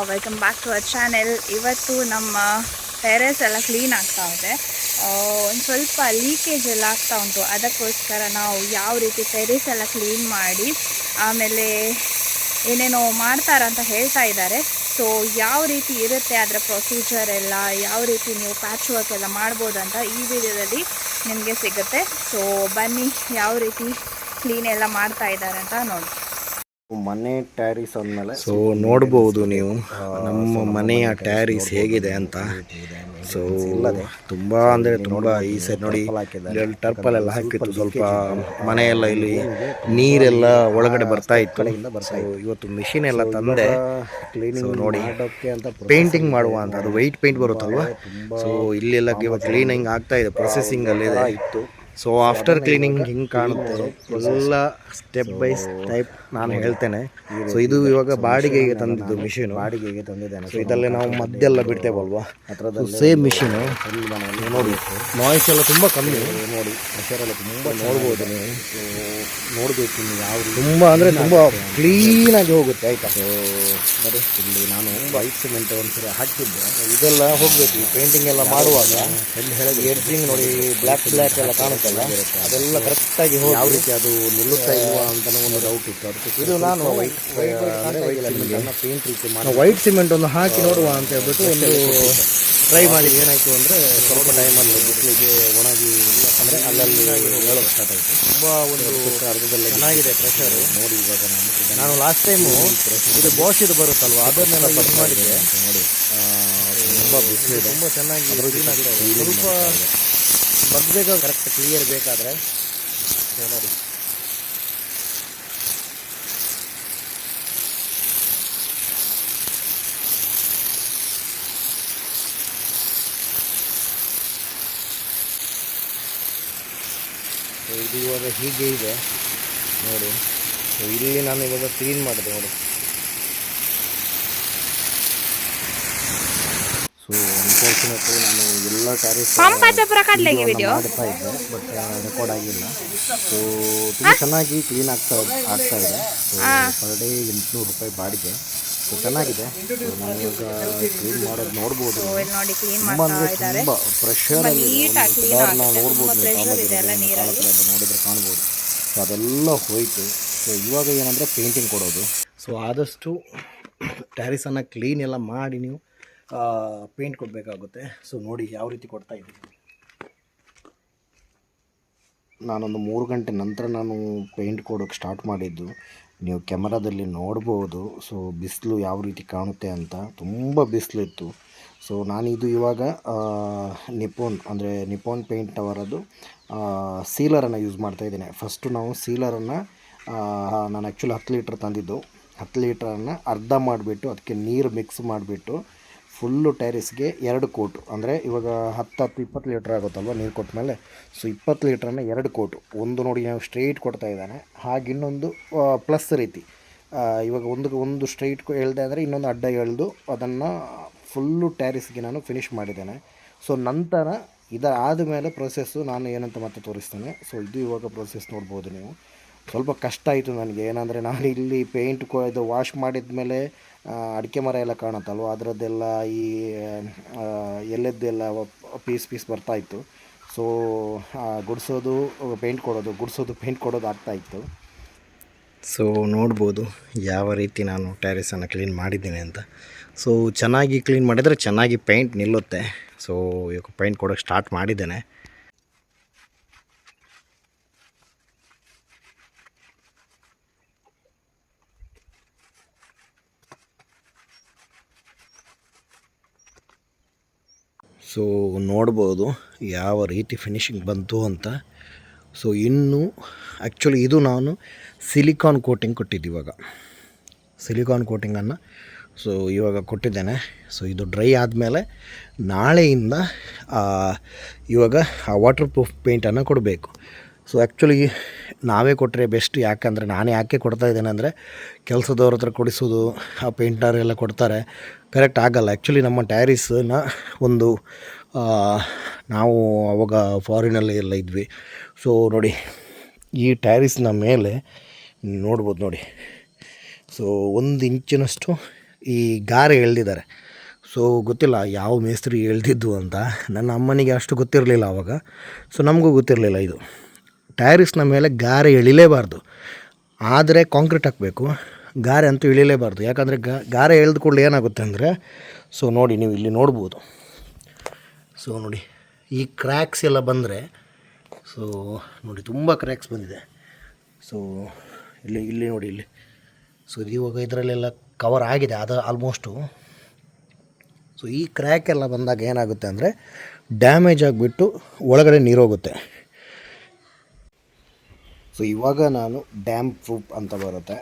Welcome back to our channel. ಇವತ್ತು ನಮ್ಮ terrace ಎಲ್ಲ ಕ್ಲೀನ್ ಆಗ್ತಾ ಇದೆ. ಒಂದು ಸ್ವಲ್ಪ ಲೀಕೇಜ್ ಎಲ್ಲ ಆಗ್ತಾ ಉಂಟು. ಅದಕ್ಕೋಸ್ಕರ ನಾವು ಯಾವ ರೀತಿ ಟೆರೆಸ್ ಎಲ್ಲ ಕ್ಲೀನ್ ಮಾಡಿ ಆಮೇಲೆ ಏನೇನೋ ಮಾಡ್ತಾರಂತ ಹೇಳ್ತಾ ಇದ್ದಾರೆ. ಸೊ ಯಾವ ರೀತಿ ಇರುತ್ತೆ ಅದರ ಪ್ರೊಸೀಜರ್ ಎಲ್ಲ, ಯಾವ ರೀತಿ ನೀವು ಪ್ಯಾಚ್ ವರ್ಕ್ ಎಲ್ಲ ಮಾಡ್ಬೋದು ಅಂತ ಈ ವಿಡಿಯೋದಲ್ಲಿ ನಿಮಗೆ ಸಿಗುತ್ತೆ. ಸೊ ಬನ್ನಿ ಯಾವ ರೀತಿ ಕ್ಲೀನ್ ಎಲ್ಲ ಮಾಡ್ತಾ ಇದ್ದಾರೆ ಅಂತ ನೋಡಿ. ಮನೆ ಟ್ಯಾರಿಸ್ ಅಂದಮೇಲೆ ಸೊ ನೋಡ್ಬೋದು ನೀವು ನಮ್ಮ ಮನೆಯ ಟ್ಯಾರಿಸ್ ಹೇಗಿದೆ ಅಂತ. ಸೊ ತುಂಬ ಅಂದರೆ ತುಂಬ ಈ ಸರಿ ನೋಡಿ ಇಲ್ಲಿ ಟರ್ಪಲ್ ಎಲ್ಲ ಹಾಕಿತ್ತು. ಸ್ವಲ್ಪ ಮನೆಯೆಲ್ಲ ಇಲ್ಲಿ ನೀರೆಲ್ಲ ಒಳಗಡೆ ಬರ್ತಾ ಇತ್ತು. ಸೊ ಇವತ್ತು ಮಿಷಿನ್ ಎಲ್ಲ ತಂದೆ ಕ್ಲೀನಿಂಗ್ ನೋಡಿ ಅಂತ ಪೇಂಟಿಂಗ್ ಮಾಡುವ ಅಂತ. ಅದು ವೈಟ್ ಪೇಂಟ್ ಬರುತ್ತಲ್ವ. ಸೊ ಇಲ್ಲೆಲ್ಲ ಇವಾಗ ಕ್ಲೀನಿಂಗ್ ಆಗ್ತಾ ಇದೆ, ಪ್ರೊಸೆಸಿಂಗ್ ಅಲ್ಲಿ ಇತ್ತು. ಸೊ ಆಫ್ಟರ್ ಕ್ಲೀನಿಂಗ್ ಹಿಂಗೆ ಕಾಣುತ್ತೆ ಎಲ್ಲ ಸ್ಟೆಪ್ ಬೈ ಸ್ಟೆಪ್ ನಾನು ಹೇಳ್ತೇನೆ. ಸೊ ಇದು ಇವಾಗ ಬಾಡಿಗೆಗೆ ತಂದಿದ್ದು ಮಿಷಿನು, ಬಾಡಿಗೆಗೆ ತಂದಿದ್ದೇನೆ. ಸೊ ಇದಲ್ಲೇ ನಾವು ಮದ್ದೆಲ್ಲ ಬಿಡ್ತೇವಲ್ವಾ, ಅದರದ್ದು ಸೇಮ್ ಮಿಷಿನು. ನೋಡಿ ನಾಯ್ಸ್ ಎಲ್ಲ ತುಂಬ ಕಮ್ಮಿ, ನೋಡಿ ಪ್ರೆಷರ್ ಎಲ್ಲ ತುಂಬ ನೋಡ್ಬೋದು ನೀವು. ನೋಡಬೇಕು ನೀವು ಯಾವ ತುಂಬ ಅಂದರೆ ತುಂಬ ಕ್ಲೀನಾಗಿ ಹೋಗುತ್ತೆ ಆಯಿತಾ. ಸೊ ನೋಡಿ ಇಲ್ಲಿ ನಾನು ವೈಟ್ ಸಿಮೆಂಟ್ ಒಂದ್ಸರಿ ಹಾಕಿದ್ದೆ. ಇದೆಲ್ಲ ಹೋಗಬೇಕು ಈ ಪೇಂಟಿಂಗ್ ಎಲ್ಲ ಮಾಡುವಾಗ. ಎಡ್ಜಿಂಗ್ ನೋಡಿ ಬ್ಲ್ಯಾಕ್ ಎಲ್ಲ ಕಾಣುತ್ತೆ, ಅದೆಲ್ಲ ಕರೆಕ್ಟಾಗಿ ಹೋಗಿ ಯಾವ ರೀತಿ ಅದು ನಿಲ್ಲುತ್ತಾ ಇಲ್ವಾ ಅಂತ ಒಂದು ಡೌಟ್ ಇತ್ತು. ಅದಕ್ಕೆ ಇದು ನಾನು ವೈಟ್ ಸಿಮೆಂಟ್ ಒಂದು ಹಾಕಿ ನೋಡುವ ಅಂತ ಹೇಳ್ಬಿಟ್ಟು ಒಂದು ಟ್ರೈ ಮಾಡಿ. ಏನಾಯಿತು ಅಂದರೆ ಸ್ವಲ್ಪ ಟೈಮಲ್ಲಿ ಬಿಸಿಲಿಗೆ ಒಣಗಿ ಅಂದರೆ ಅಲ್ಲಲ್ಲಿ ಹೇಳೋದು ಸ್ಟಾರ್ಟ್ ಆಯಿತು. ತುಂಬ ಒಂದು ಅರ್ಧದಲ್ಲಿ ಚೆನ್ನಾಗಿದೆ ಪ್ರೆಷರು. ನೋಡಿ ಇವಾಗ ನಾನು ಲಾಸ್ಟ್ ಟೈಮು ಇದು ಬಾಷ್ ಇದು ಬರುತ್ತಲ್ವ ಅದನ್ನೆಲ್ಲ ಬಂದ್ ಮಾಡಿದ್ದೆ. ನೋಡಿ ತುಂಬ ಬಿಸಿಲು ತುಂಬ ಚೆನ್ನಾಗಿ ಸ್ವಲ್ಪ ಬಗ್ಬೇಕು, ಕರೆಕ್ಟ್ ಕ್ಲಿಯರ್ ಬೇಕಾದರೆ ನೋಡಿ. ಇದು ಇವಾಗ ಹೀಗೆ ಇದೆ ನೋಡಿ. ಸೊ ಇಲ್ಲಿ ನಾನು ಇವಾಗ ಕ್ಲೀನ್ ಮಾಡಿದೆ ನೋಡಿ. ಸೊ ಅನ್ಫಾರ್ಚುನೇಟ್ಲಿ ನಾನು ಎಲ್ಲ ಟ್ಯಾರಿಸ್ ಮಾಡ್ತಾ ಇದ್ದೆ, ಬಟ್ ರೆಕಾರ್ಡ್ ಆಗಿಲ್ಲ. ಸೊ ತುಂಬ ಚೆನ್ನಾಗಿ ಕ್ಲೀನ್ ಆಗ್ತಾ ಇದೆ. ಸೊ ಪರ್ ಡೇ 800 ರೂಪಾಯಿ ಬಾಡಿಗೆ. ಸೊ ಚೆನ್ನಾಗಿದೆ. ಸೊ ನಾನು ಇವಾಗ ಕ್ಲೀನ್ ಮಾಡೋದು ನೋಡ್ಬೋದು. ತುಂಬ ಅಂದರೆ ತುಂಬ ಪ್ರೆಷರಲ್ಲಿ ನಾವು ನೋಡ್ಬೋದು, ನೋಡಿದ್ರೆ ಕಾಣ್ಬೋದು. ಸೊ ಅದೆಲ್ಲ ಹೋಯಿತು. ಸೊ ಇವಾಗ ಏನಂದರೆ ಪೇಂಟಿಂಗ್ ಕೊಡೋದು. ಸೊ ಆದಷ್ಟು ಟ್ಯಾರಿಸನ್ನು ಕ್ಲೀನ್ ಎಲ್ಲ ಮಾಡಿ ನೀವು ಪೇಂಟ್ ಕೊಡಬೇಕಾಗುತ್ತೆ. ಸೊ ನೋಡಿ ಯಾವ ರೀತಿ ಕೊಡ್ತಾ ಇದ್ದೀನಿ. ನಾನೊಂದು 3 ಗಂಟೆ ನಂತರ ನಾನು ಪೇಂಟ್ ಕೊಡೋಕ್ಕೆ ಸ್ಟಾರ್ಟ್ ಮಾಡಿದ್ದು. ನೀವು ಕ್ಯಾಮರಾದಲ್ಲಿ ನೋಡ್ಬೋದು. ಸೊ ಬಿಸಿಲು ಯಾವ ರೀತಿ ಕಾಣುತ್ತೆ ಅಂತ, ತುಂಬ ಬಿಸಿಲಿತ್ತು. ಸೊ ನಾನಿದು ಇವಾಗ ನಿಪ್ಪೋನ್ ಪೇಂಟ್ ಅವರದ್ದು ಸೀಲರನ್ನು ಯೂಸ್ ಮಾಡ್ತಾಯಿದ್ದೇನೆ. ಫಸ್ಟು ನಾವು ಸೀಲರನ್ನು ನಾನು ಆ್ಯಕ್ಚುಲಿ 10 ಲೀಟ್ರ್ ತಂದಿದ್ದು. 10 ಲೀಟ್ರನ್ನು ಅರ್ಧ ಮಾಡಿಬಿಟ್ಟು ಅದಕ್ಕೆ ನೀರು ಮಿಕ್ಸ್ ಮಾಡಿಬಿಟ್ಟು ಫುಲ್ಲು ಟ್ಯಾರಿಸ್ಗೆ 2 ಕೋಟು, ಅಂದರೆ ಇವಾಗ 10-20 ಲೀಟ್ರ್ ಆಗುತ್ತಲ್ವ ನೀರು ಕೊಟ್ಟ ಮೇಲೆ. So 20 ಲೀಟ್ರನ್ನು 2 coat. ಒಂದು ನೋಡಿ ನಾವು ಸ್ಟ್ರೈಟ್ ಕೊಡ್ತಾ ಇದ್ದಾನೆ, ಹಾಗೆ ಇನ್ನೊಂದು ಪ್ಲಸ್ ರೀತಿ. ಇವಾಗ ಒಂದು ಸ್ಟ್ರೈಟ್ ಎಳ್ದೆ ಅಂದರೆ ಇನ್ನೊಂದು ಅಡ್ಡ ಎಳೆದು ಅದನ್ನು ಫುಲ್ಲು ಟ್ಯಾರಿಸ್ಗೆ ನಾನು ಫಿನಿಷ್ ಮಾಡಿದ್ದೇನೆ. ಸೊ ನಂತರ ಇದಾದ ಮೇಲೆ ಪ್ರೊಸೆಸ್ಸು ನಾನು ಏನಂತ ಮತ್ತೆ ತೋರಿಸ್ತೇನೆ. ಸೊ ಇದು ಇವಾಗ ಪ್ರೊಸೆಸ್ ನೋಡ್ಬೋದು ನೀವು. ಸ್ವಲ್ಪ ಕಷ್ಟ ಆಯಿತು ನನಗೆ, ಏನಂದರೆ ನಾನು ಇಲ್ಲಿ ಪೇಂಟ್ ಇದು ವಾಶ್ ಮಾಡಿದ ಮೇಲೆ ಅಡಿಕೆ ಮರ ಎಲ್ಲ ಕಾಣುತ್ತಲ್ವ, ಅದರದ್ದೆಲ್ಲ ಈ ಎಲ್ಲೆದ್ದೆಲ್ಲ ಪೀಸ್ ಬರ್ತಾಯಿತ್ತು. ಸೊ ಗುಡಿಸೋದು ಪೇಂಟ್ ಕೊಡೋದು ಆಗ್ತಾಯಿತ್ತು. ಸೊ ನೋಡ್ಬೋದು ಯಾವ ರೀತಿ ನಾನು ಟ್ಯಾರಿಸನ್ನು ಕ್ಲೀನ್ ಮಾಡಿದ್ದೀನಿ ಅಂತ. ಸೊ ಚೆನ್ನಾಗಿ ಕ್ಲೀನ್ ಮಾಡಿದರೆ ಚೆನ್ನಾಗಿ ಪೇಂಟ್ ನಿಲ್ಲುತ್ತೆ. ಸೊ ಇವಾಗ ಪೇಂಟ್ ಕೊಡೋಕ್ಕೆ ಸ್ಟಾರ್ಟ್ ಮಾಡಿದ್ದೇನೆ. ಸೊ ನೋಡ್ಬೋದು ಯಾವ ರೀತಿ ಫಿನಿಶಿಂಗ್ ಬಂತು ಅಂತ. ಸೊ ಇನ್ನು ಆ್ಯಕ್ಚುಲಿ ಇದು ನಾನು ಸಿಲಿಕಾನ್ ಕೋಟಿಂಗ್ ಕೊಟ್ಟಿದ್ದು. ಇವಾಗ ಸಿಲಿಕಾನ್ ಕೋಟಿಂಗನ್ನು ಸೊ ಇವಾಗ ಕೊಟ್ಟಿದ್ದೇನೆ. ಸೊ ಇದು ಡ್ರೈ ಆದಮೇಲೆ ನಾಳೆಯಿಂದ ಇವಾಗ ಆ ವಾಟರ್ ಪ್ರೂಫ್ ಪೇಂಟನ್ನು ಕೊಡಬೇಕು. ಸೊ ಆ್ಯಕ್ಚುಲಿ ನಾವೇ ಕೊಟ್ಟರೆ ಬೆಸ್ಟ್. ಯಾಕಂದರೆ ನಾನು ಯಾಕೆ ಕೊಡ್ತಾ ಇದ್ದೇನೆ ಅಂದರೆ ಕೆಲಸದವ್ರ ಹತ್ರ ಕೊಡಿಸೋದು, ಆ ಪೇಂಟರ್ ಎಲ್ಲ ಕೊಡ್ತಾರೆ, ಕರೆಕ್ಟ್ ಆಗಲ್ಲ. ಆ್ಯಕ್ಚುಲಿ ನಮ್ಮ ಟ್ಯಾರಿಸನ್ನ ಒಂದು ನಾವು ಅವಾಗ ಫಾರಿನಲ್ಲಿ ಎಲ್ಲ ಇದ್ವಿ. ಸೊ ನೋಡಿ, ಈ ಟ್ಯಾರಿಸ್ನ ಮೇಲೆ ನೋಡ್ಬೋದು ನೋಡಿ. ಸೊ 1 ಇಂಚಿನಷ್ಟು ಈ ಗಾರೆ ಎಳೆದಿದ್ದಾರೆ. ಸೊ ಗೊತ್ತಿಲ್ಲ ಯಾವ ಮೇಸ್ತ್ರಿ ಎಳೆದಿದ್ದು ಅಂತ. ನನ್ನ ಅಮ್ಮನಿಗೆ ಅಷ್ಟು ಗೊತ್ತಿರಲಿಲ್ಲ ಆವಾಗ. ಸೊ ನಮಗೂ ಗೊತ್ತಿರಲಿಲ್ಲ ಇದು. ಟ್ಯಾರಿಸ್ನ ಮೇಲೆ ಗಾರೆ ಎಳಿಲೇಬಾರ್ದು, ಆದರೆ ಕಾಂಕ್ರೀಟ್ ಹಾಕಬೇಕು, ಗಾರೆ ಅಂತೂ ಇಳಿಲೇಬಾರ್ದು. ಯಾಕಂದರೆ ಗಾರೆ ಎಳೆದು ಕೂಡಲೇ ಏನಾಗುತ್ತೆ ಅಂದರೆ, ಸೊ ನೋಡಿ ನೀವು ಇಲ್ಲಿ ನೋಡ್ಬೋದು. ಸೊ ನೋಡಿ ಈ ಕ್ರ್ಯಾಕ್ಸ್ ಎಲ್ಲ ಬಂದರೆ, ಸೊ ನೋಡಿ ತುಂಬ ಕ್ರ್ಯಾಕ್ಸ್ ಬಂದಿದೆ. ಸೊ ಇಲ್ಲಿ ನೋಡಿ ಇಲ್ಲಿ. ಸೊ ಇವಾಗ ಇದರಲ್ಲೆಲ್ಲ ಕವರ್ ಆಗಿದೆ ಅದು ಆಲ್ಮೋಸ್ಟು. ಸೊ ಈ ಕ್ರ್ಯಾಕ್ ಎಲ್ಲ ಬಂದಾಗ ಏನಾಗುತ್ತೆ ಅಂದರೆ ಡ್ಯಾಮೇಜ್ ಆಗಿಬಿಟ್ಟು ಒಳಗಡೆ ನೀರೋಗುತ್ತೆ. ಸೊ ಇವಾಗ ನಾನು ಡ್ಯಾಮ್ ಪ್ರೂಫ್ ಅಂತ ಬರುತ್ತೆ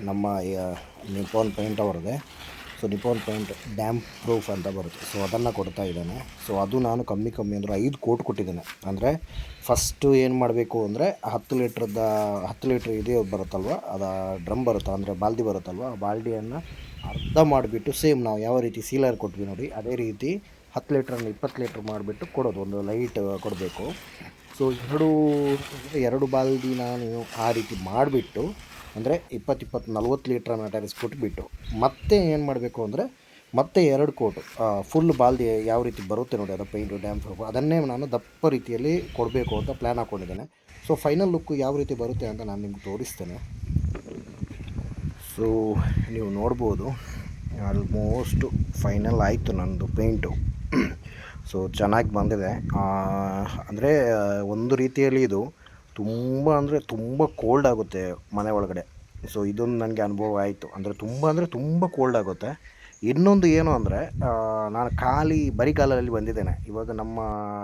ನಮ್ಮ ನಿಪಾನ್ ಪೇಂಟ್ ಅವ್ರದ್ದೇ. So Nippon paint dam proof ಅಂತ ಬರುತ್ತೆ. ಸೊ ಅದನ್ನು ಕೊಡ್ತಾ ಇದ್ದಾನೆ. ಸೊ ಅದು ನಾನು ಕಮ್ಮಿ ಅಂದರೆ 5 ಕೋಟ್ ಕೊಟ್ಟಿದ್ದೇನೆ. ಅಂದರೆ ಫಸ್ಟು ಏನು ಮಾಡಬೇಕು ಅಂದರೆ 10 ಲೀಟ್ರ್ ಇದು ಬರುತ್ತಲ್ವ, ಅದು ಡ್ರಮ್ ಬರುತ್ತೆ, ಅಂದರೆ ಬಾಲ್ದಿ ಬರುತ್ತಲ್ವ, ಆ ಬಾಲ್ದಿಯನ್ನು ಅರ್ಧ ಮಾಡಿಬಿಟ್ಟು ಸೇಮ್ ನಾವು ಯಾವ ರೀತಿ ಸೀಲರ್ ಕೊಟ್ವಿ ನೋಡಿ ಅದೇ ರೀತಿ 10 ಲೀಟ್ರನ್ನು 20 ಲೀಟ್ರ್ ಮಾಡಿಬಿಟ್ಟು ಕೊಡೋದು, ಒಂದು ಲೈಟ್ ಕೊಡಬೇಕು. ಸೊ 2 ಬಾಲ್ದಿ ನಾನು ಆ ರೀತಿ ಮಾಡಿಬಿಟ್ಟು, ಅಂದರೆ 20-40 ಲೀಟ್ರನ್ನ ಟ್ಯಾರಿಸ್ ಕೊಟ್ಬಿಟ್ಟು ಮತ್ತೆ ಏನು ಮಾಡಬೇಕು ಅಂದರೆ ಮತ್ತೆ 2 ಕೋಟು ಫುಲ್ ಬಾಲ್ದಿ ಯಾವ ರೀತಿ ಬರುತ್ತೆ ನೋಡಿ ಅದು ಪೇಂಟು ಡ್ಯಾಮ್ ಪ್ರೂಫ್, ಅದನ್ನೇ ನಾನು ದಪ್ಪ ರೀತಿಯಲ್ಲಿ ಕೊಡಬೇಕು ಅಂತ ಪ್ಲ್ಯಾನ್ ಹಾಕ್ಕೊಂಡಿದ್ದೇನೆ. ಸೊ ಫೈನಲ್ ಲುಕ್ಕು ಯಾವ ರೀತಿ ಬರುತ್ತೆ ಅಂತ ನಾನು ನಿಮ್ಗೆ ತೋರಿಸ್ತೇನೆ. ಸೊ ನೀವು ನೋಡ್ಬೋದು, ಆಲ್ಮೋಸ್ಟು ಫೈನಲ್ ಆಯಿತು ನನ್ನದು ಪೇಂಟು. ಸೊ ಚೆನ್ನಾಗಿ ಬಂದಿದೆ. ಅಂದರೆ ಒಂದು ರೀತಿಯಲ್ಲಿ ಇದು ತುಂಬ ಕೋಲ್ಡ್ ಆಗುತ್ತೆ ಮನೆ ಒಳಗಡೆ. ಸೊ ಇದೊಂದು ನನಗೆ ಅನುಭವ ಆಯಿತು. ಅಂದರೆ ತುಂಬ ಕೋಲ್ಡ್ ಆಗುತ್ತೆ. ಇನ್ನೊಂದು ಏನು ಅಂದರೆ ನಾನು ಬರಿಗಾಲಲ್ಲಿ ಬಂದಿದ್ದೇನೆ. ಇವಾಗ ನಮ್ಮ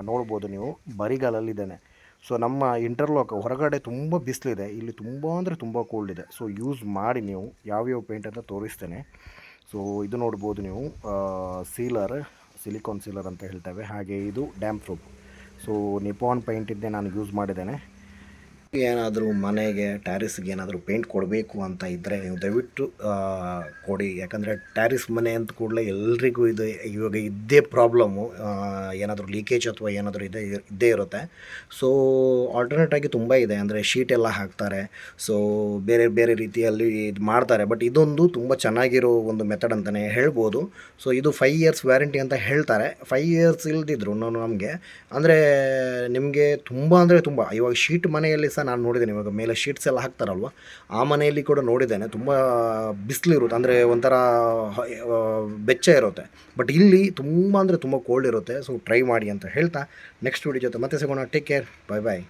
ನೋಡ್ಬೋದು ನೀವು, ಬರಿಗಾಲಲ್ಲಿದ್ದೇನೆ. ಸೊ ನಮ್ಮ ಇಂಟರ್ಲಾಕ್ ಹೊರಗಡೆ ತುಂಬ ಬಿಸಿಲಿದೆ, ಇಲ್ಲಿ ತುಂಬ ಕೋಲ್ಡ್ ಇದೆ. ಸೊ ಯೂಸ್ ಮಾಡಿ ನೀವು ಯಾವ್ಯಾವ ಪೇಂಟ್ ಅಂತ ತೋರಿಸ್ತೇನೆ. ಸೊ ಇದು ನೋಡ್ಬೋದು ನೀವು, ಸಿಲಿಕಾನ್ ಸೀಲರ್ ಅಂತ ಹೇಳ್ತೇವೆ. ಹಾಗೆ ಇದು ಡ್ಯಾಮ್ ಪ್ರೂಫ್. ಸೊ ನಿಪಾನ್ ಪೇಂಟಿದ್ದೇ ನಾನು ಯೂಸ್ ಮಾಡಿದ್ದೇನೆ. ಏನಾದರೂ ಮನೆಗೆ ಟ್ಯಾರಿಸ್ಗೆ ಏನಾದರೂ ಪೇಂಟ್ ಕೊಡಬೇಕು ಅಂತ ಇದ್ದರೆ ನೀವು ದಯವಿಟ್ಟು ಕೊಡಿ. ಯಾಕಂದರೆ ಟ್ಯಾರಿಸ್ ಮನೆ ಅಂತ ಕೂಡಲೇ ಎಲ್ರಿಗೂ ಇದು ಇವಾಗ ಇದ್ದೇ ಪ್ರಾಬ್ಲಮ್ಮು, ಏನಾದರೂ ಲೀಕೇಜ್ ಅಥವಾ ಏನಾದರೂ ಇದ್ದೇ ಇರುತ್ತೆ. ಸೊ ಆಲ್ಟರ್ನೇಟಾಗಿ ತುಂಬ ಇದೆ. ಅಂದರೆ ಶೀಟ್ ಎಲ್ಲ ಹಾಕ್ತಾರೆ, ಸೊ ಬೇರೆ ರೀತಿಯಲ್ಲಿ ಇದು ಮಾಡ್ತಾರೆ. ಬಟ್ ಇದೊಂದು ತುಂಬ ಚೆನ್ನಾಗಿರೋ ಒಂದು ಮೆಥಡ್ ಅಂತಲೇ ಹೇಳ್ಬೋದು. ಸೊ ಇದು 5 ಇಯರ್ಸ್ ವ್ಯಾರಂಟಿ ಅಂತ ಹೇಳ್ತಾರೆ. 5 ಇಯರ್ಸ್ ಇಲ್ದಿದ್ರು ನಮಗೆ ಅಂದರೆ ನಿಮಗೆ ತುಂಬ ಇವಾಗ ಶೀಟ್ ಮನೆಯಲ್ಲಿ ನಾನು ನೋಡಿದ್ದೇನೆ. ಇವಾಗ ಮೇಲೆ ಶೀಟ್ಸ್ ಎಲ್ಲ ಹಾಕ್ತಾರಲ್ವ, ಆ ಮನೆಯಲ್ಲಿ ಕೂಡ ನೋಡಿದ್ದೇನೆ. ತುಂಬ ಬಿಸಿಲಿರುತ್ತೆ, ಅಂದರೆ ಒಂಥರ ಬೆಚ್ಚ ಇರುತ್ತೆ. ಬಟ್ ಇಲ್ಲಿ ತುಂಬ ಕೋಲ್ಡ್ ಇರುತ್ತೆ. ಸೊ ಟ್ರೈ ಮಾಡಿ ಅಂತ ಹೇಳ್ತಾ ನೆಕ್ಸ್ಟ್ ವಿಡಿಯೋ ಜೊತೆ ಮತ್ತೆ ಸಿಗೋಣ. ಟೇಕ್ ಕೇರ್, ಬಾಯ್.